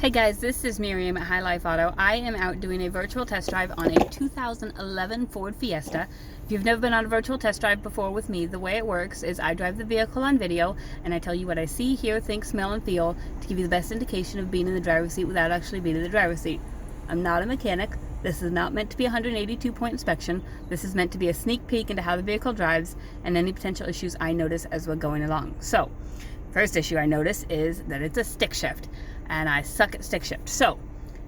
Hey guys, this is Miriam at High Life Auto. I am out doing a virtual test drive on a 2011 Ford Fiesta. If you've never been on a virtual test drive before with me, the way it works is I drive the vehicle on video and I tell you what I see, hear, think, smell, and feel to give you the best indication of being in the driver's seat without actually being in the driver's seat. I'm not a mechanic. This is not meant to be a 182-point inspection. This is meant to be a sneak peek into how the vehicle drives and any potential issues I notice as we're going along. So, first issue I notice is that it's a stick shift. And I suck at stick shift. So,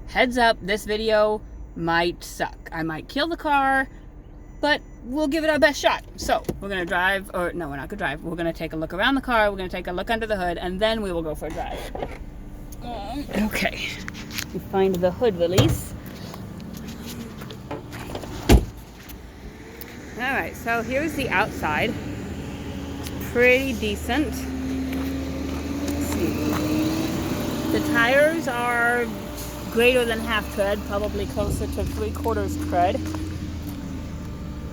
heads up, this video might suck. I might kill the car, but we'll give it our best shot. So, we're going to drive, or no, we're not going to drive. We're going to take a look around the car, we're going to take a look under the hood, and then we will go for a drive. Okay, we find the hood release. Alright, so here's the outside. It's pretty decent. Let's see. The tires are greater than half tread, probably closer to 3/4 tread.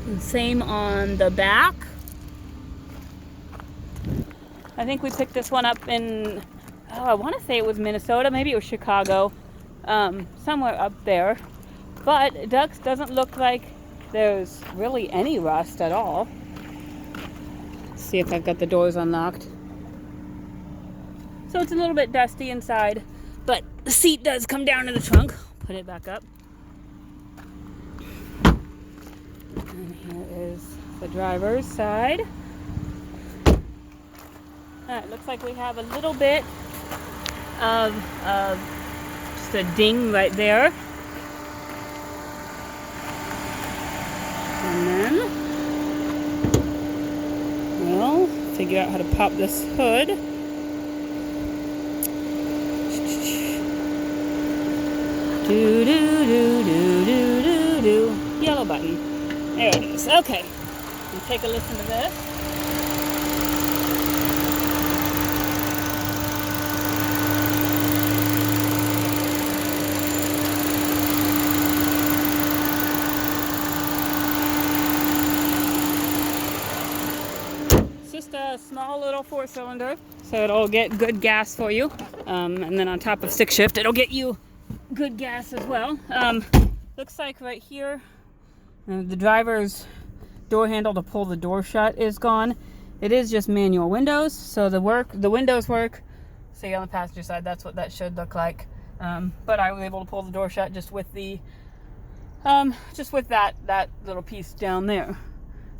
And same on the back. I think we picked this one up in, I want to say it was Minnesota, maybe it was Chicago, somewhere up there. But it doesn't look like there's really any rust at all. Let's see if I've got the doors unlocked. So it's a little bit dusty inside, but the seat does come down in the trunk. Put it back up. And here is the driver's side. It looks like we have a little bit of just a ding right there. And then we'll figure out how to pop this hood. Do do do do do do do. Yellow button. There it is. Okay. We'll take a listen to this. It's just a small little 4-cylinder, so it'll get good gas for you. And then on top of stick shift, it'll get you good gas as well. Looks like right here the driver's door handle to pull the door shut is gone. It is just manual windows, so the windows work. See, on the passenger side, that's what that should look like. But I was able to pull the door shut just with the that little piece down there.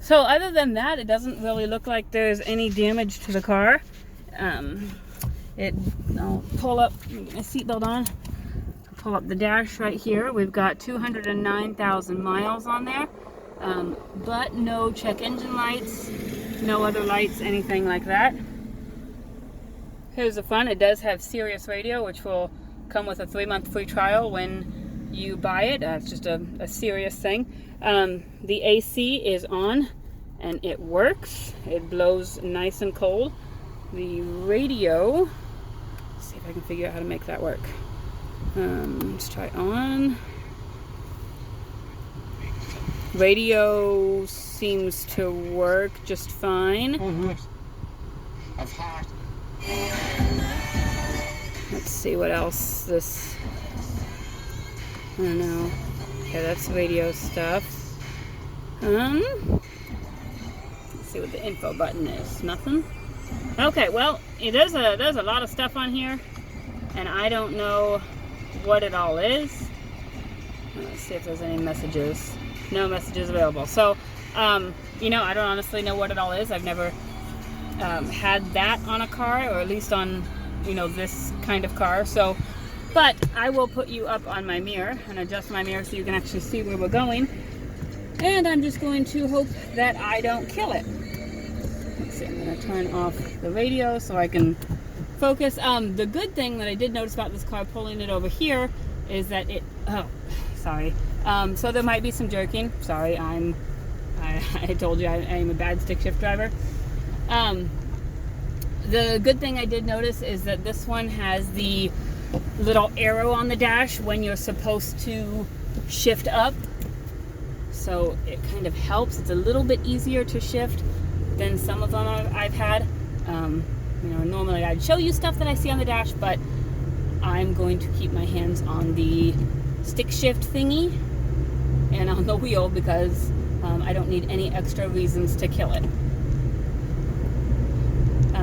So other than that, it doesn't really look like there's any damage to the car. I'll pull up, get my seatbelt on. Pull up the dash right here. We've got 209,000 miles on there, but no check engine lights, no other lights, anything like that. Here's the front. It does have Sirius radio, which will come with a 3-month free trial when you buy it. It's just a Sirius thing. The AC is on and it works. It blows nice and cold. The radio, let's see if I can figure out how to make that work. Let's try on. Radio seems to work just fine. Let's see what else this, I don't know. Okay, that's radio stuff. Let's see what the info button is. Nothing. Okay, well, there's a lot of stuff on here, and I don't know what it all is. Let's see if there's any messages. No messages available. So, I don't honestly know what it all is. I've never had that on a car, or at least on, this kind of car. So, but I will put you up on my mirror and adjust my mirror so you can actually see where we're going. And I'm just going to hope that I don't kill it. Let's see, I'm going to turn off the radio so I can focus. The good thing that I did notice about this car, pulling it over here, is that so there might be some jerking. Sorry, I told you I am a bad stick shift driver. The good thing I did notice is that this one has the little arrow on the dash when you're supposed to shift up. So it kind of helps. It's a little bit easier to shift than some of them I've had. Normally I'd show you stuff that I see on the dash, but I'm going to keep my hands on the stick shift thingy and on the wheel because I don't need any extra reasons to kill it.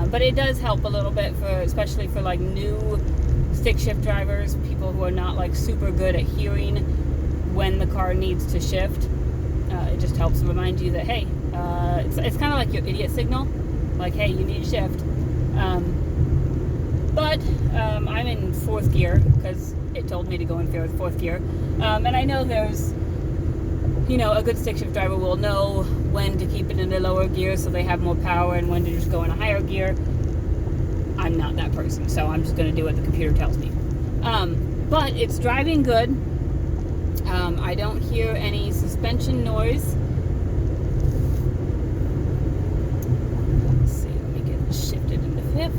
But it does help a little bit, especially for like new stick shift drivers, people who are not like super good at hearing when the car needs to shift. It just helps remind you that, hey, it's kind of like your idiot signal, like, hey, you need to shift. But I'm in fourth gear because it told me to go in fourth gear. And I know there's, a good stick shift driver will know when to keep it in the lower gear so they have more power and when to just go in a higher gear. I'm not that person, so I'm just going to do what the computer tells me. But it's driving good. I don't hear any suspension noise. Let's see, let me get it shifted into fifth.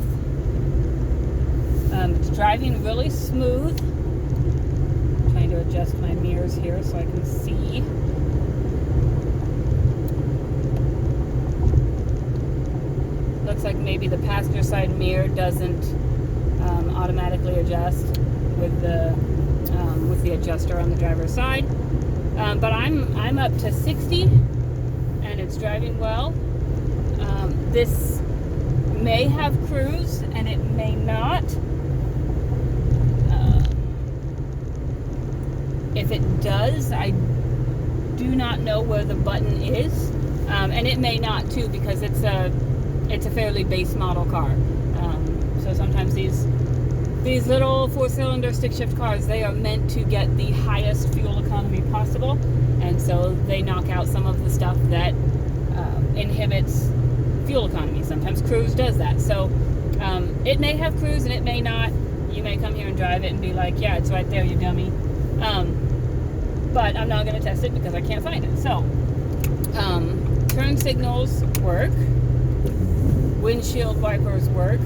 It's driving really smooth. I'm trying to adjust my mirrors here so I can see. Looks like maybe the passenger side mirror doesn't automatically adjust with the adjuster on the driver's side. But I'm up to 60 and it's driving well. This may have cruise and it may not. If it does, I do not know where the button is, and it may not too because it's a fairly base model car. So sometimes these little 4-cylinder stick shift cars, they are meant to get the highest fuel economy possible, and so they knock out some of the stuff that inhibits fuel economy. Sometimes cruise does that. So it may have cruise and it may not. You may come here and drive it and be like, yeah, it's right there, you dummy. But I'm not going to test it because I can't find it. So turn signals work. Windshield wipers work.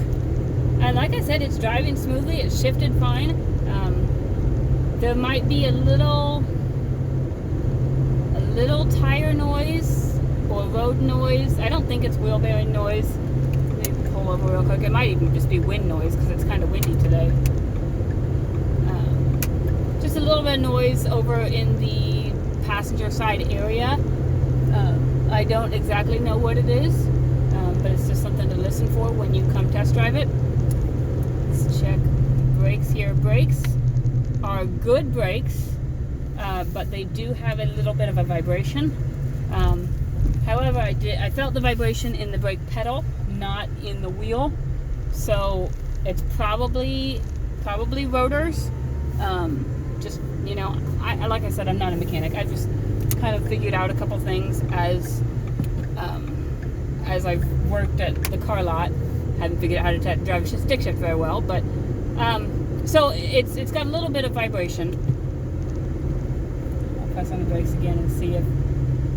And like I said, it's driving smoothly. It's shifted fine. There might be a little tire noise or road noise. I don't think it's wheel bearing noise. Maybe pull over real quick. It might even just be wind noise because it's kind of windy today. Just a little bit of noise over in the passenger side area. I don't exactly know what it is, but it's just something to listen for when you come test drive it. Let's check brakes here. Brakes are good brakes, but they do have a little bit of a vibration. However, I felt the vibration in the brake pedal, not in the wheel, so it's probably rotors. Just, like I said, I'm not a mechanic. I just kind of figured out a couple things as I've worked at the car lot. Haven't figured out how to drive a stick shift very well, but so it's got a little bit of vibration. I'll press on the brakes again and see if,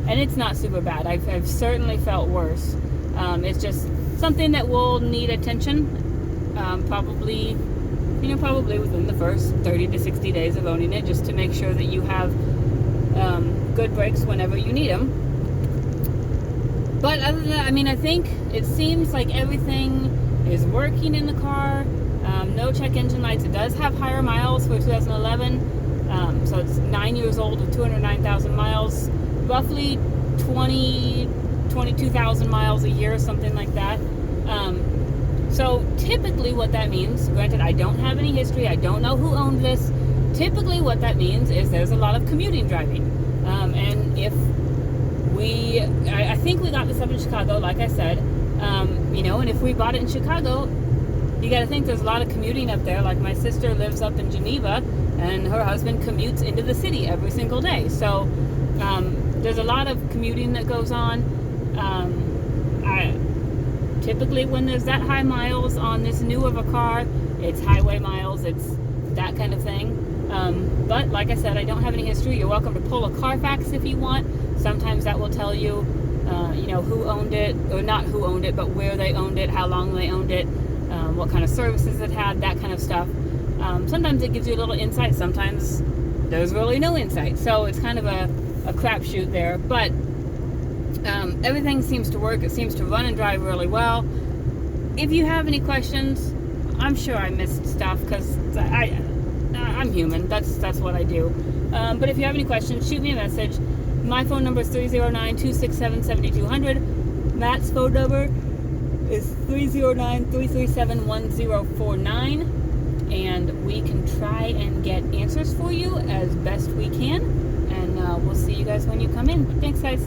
and it's not super bad. I've certainly felt worse. It's just something that will need attention, probably within the first 30 to 60 days of owning it, just to make sure that you have good brakes whenever you need them. But other than that, I think it seems like everything is working in the car. No check engine lights. It does have higher miles for 2011. So it's 9 years old with 209,000 miles, roughly 22,000 miles a year, something like that. So typically what that means, granted I don't have any history, I don't know who owned this, typically what that means is there's a lot of commuting driving. And if I think we got this up in Chicago, like I said, and if we bought it in Chicago, you got to think there's a lot of commuting up there. Like my sister lives up in Geneva, and her husband commutes into the city every single day. So there's a lot of commuting that goes on. Typically when there's that high miles on this new of a car, it's highway miles, it's that kind of thing. But like I said, I don't have any history. You're welcome to pull a Carfax if you want. Sometimes that will tell you, who owned it, or not who owned it, but where they owned it, how long they owned it, what kind of services it had, that kind of stuff. Sometimes it gives you a little insight. Sometimes there's really no insight. So it's kind of a crapshoot there. But everything seems to work. It seems to run and drive really well. If you have any questions, I'm sure I missed stuff because I'm human. That's what I do. But if you have any questions, shoot me a message. My phone number is 309-267-7200. Matt's phone number is 309-337-1049. And we can try and get answers for you as best we can. And we'll see you guys when you come in. Thanks, guys.